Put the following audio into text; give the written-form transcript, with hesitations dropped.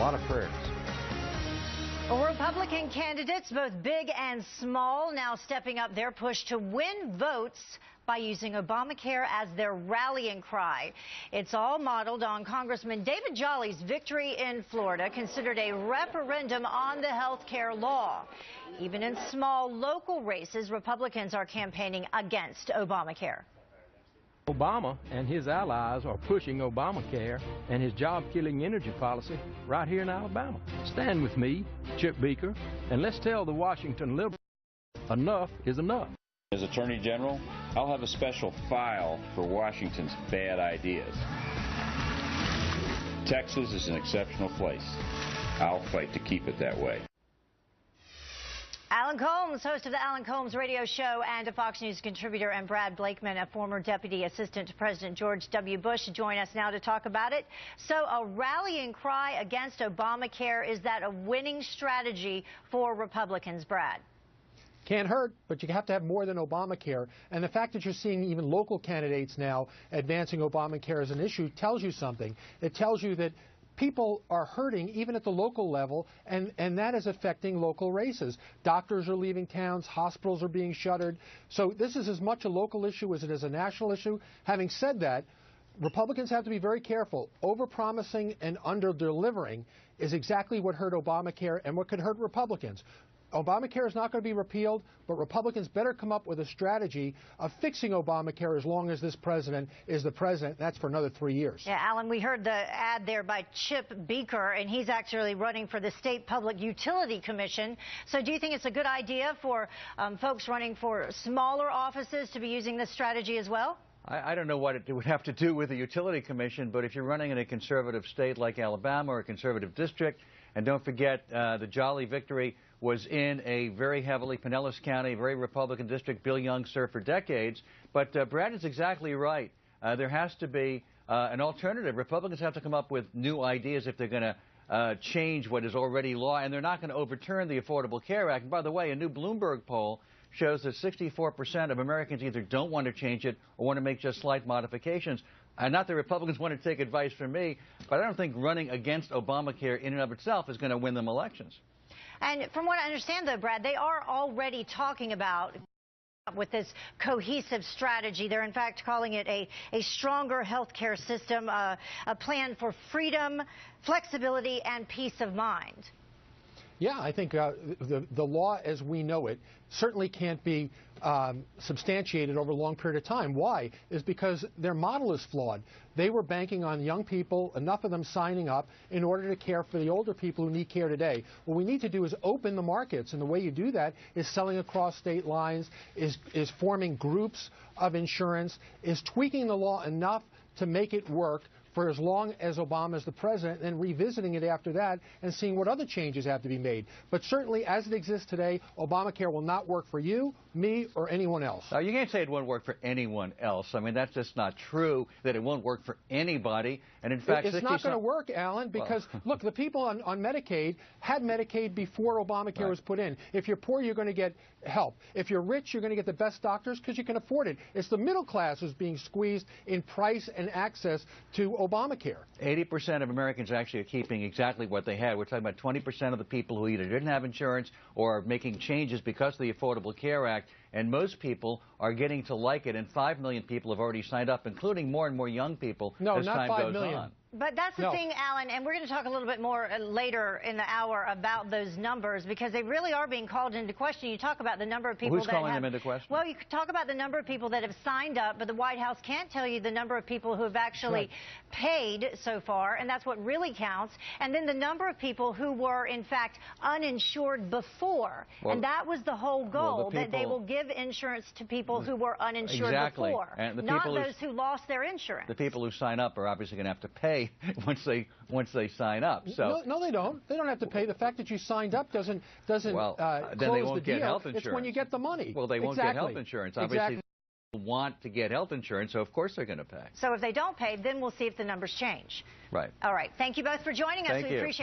lot of prayers. Well, Republican candidates, both big and small, now stepping up their push to win votes by using Obamacare as their rallying cry. It's all modeled on Congressman David Jolly's victory in Florida, considered a referendum on the health care law. Even in small local races, Republicans are campaigning against Obamacare. Obama and his allies are pushing Obamacare and his job-killing energy policy right here in Alabama. Stand with me, Chip Beeker, and let's tell the Washington liberals enough is enough. As Attorney General, I'll have a special file for Washington's bad ideas. Texas is an exceptional place. I'll fight to keep it that way. Alan Colmes, host of the Alan Colmes radio show and a Fox News contributor, and Brad Blakeman, a former deputy assistant to President George W. Bush, join us now to talk about it. So a rallying cry against Obamacare, is that a winning strategy for Republicans, Brad? Can't hurt, but you have to have more than Obamacare. And the fact that you're seeing even local candidates now advancing Obamacare as an issue tells you something. It tells you that people are hurting even at the local level, and that is affecting local races. Doctors are leaving towns, hospitals are being shuttered. So this is as much a local issue as it is a national issue. Having said that, Republicans have to be very careful. Overpromising and under-delivering is exactly what hurt Obamacare and what could hurt Republicans. Obamacare is not going to be repealed, but Republicans better come up with a strategy of fixing Obamacare as long as this president is the president. That's for another 3 years. Yeah, Alan, we heard the ad there by Chip Beeker, and he's actually running for the State Public Utility Commission. So do you think it's a good idea for folks running for smaller offices to be using this strategy as well? I don't know what it would have to do with the utility commission, but if you're running in a conservative state like Alabama or a conservative district, and don't forget the Jolly victory was in a very heavily Pinellas County, very Republican district. Bill Young served for decades. But Brad is exactly right. There has to be an alternative. Republicans have to come up with new ideas if they're going to change what is already law, and they're not going to overturn the Affordable Care Act. And by the way, a new Bloomberg poll shows that 64% of Americans either don't want to change it or want to make just slight modifications. Not that Republicans want to take advice from me, but I don't think running against Obamacare in and of itself is going to win them elections. And from what I understand, though, Brad, they are already talking about with this cohesive strategy. They're, in fact, calling it a stronger health care system, a plan for freedom, flexibility, and peace of mind. Yeah, I think the law as we know it certainly can't be substantiated over a long period of time. Why? Is because their model is flawed. They were banking on young people, enough of them signing up in order to care for the older people who need care today. What we need to do is open the markets, and the way you do that is selling across state lines, is forming groups of insurance, is tweaking the law enough to make it work for as long as Obama is the president, and revisiting it after that and seeing what other changes have to be made. But certainly, as it exists today, Obamacare will not work for you, me, or anyone else. You can't say it won't work for anyone else. I mean, that's just not true, that it won't work for anybody. And in fact, it's not going to work, Alan, because, look, the people on Medicaid had Medicaid before Obamacare was put in. If you're poor, you're going to get help. If you're rich, you're going to get the best doctors because you can afford it. It's the middle class who's being squeezed in price and access to Obamacare. 80% of Americans actually are keeping exactly what they had. We're talking about 20% of the people who either didn't have insurance or are making changes because of the Affordable Care Act. And most people are getting to like it, and 5 million people have already signed up, including more and more young people as time goes on. But that's the thing, Alan, and we're going to talk a little bit more later in the hour about those numbers, because they really are being called into question. You talk about the number of people Who's calling them into question? Well, you talk about the number of people that have signed up, but the White House can't tell you the number of people who have actually paid so far, and that's what really counts. And then the number of people who were, in fact, uninsured before. And that was the whole goal, that they will give insurance to people who were uninsured before, and not those who lost their insurance. The people who sign up are obviously going to have to pay once they sign up. So no, they don't. They don't have to pay. The fact that you signed up doesn't then close they won't the get deal. health insurance. It's when you get the money. Well, they won't get health insurance. Obviously, they want to get health insurance, so of course they're going to pay. So if they don't pay, then we'll see if the numbers change. Right. All right. Thank you both for joining us. We appreciate it.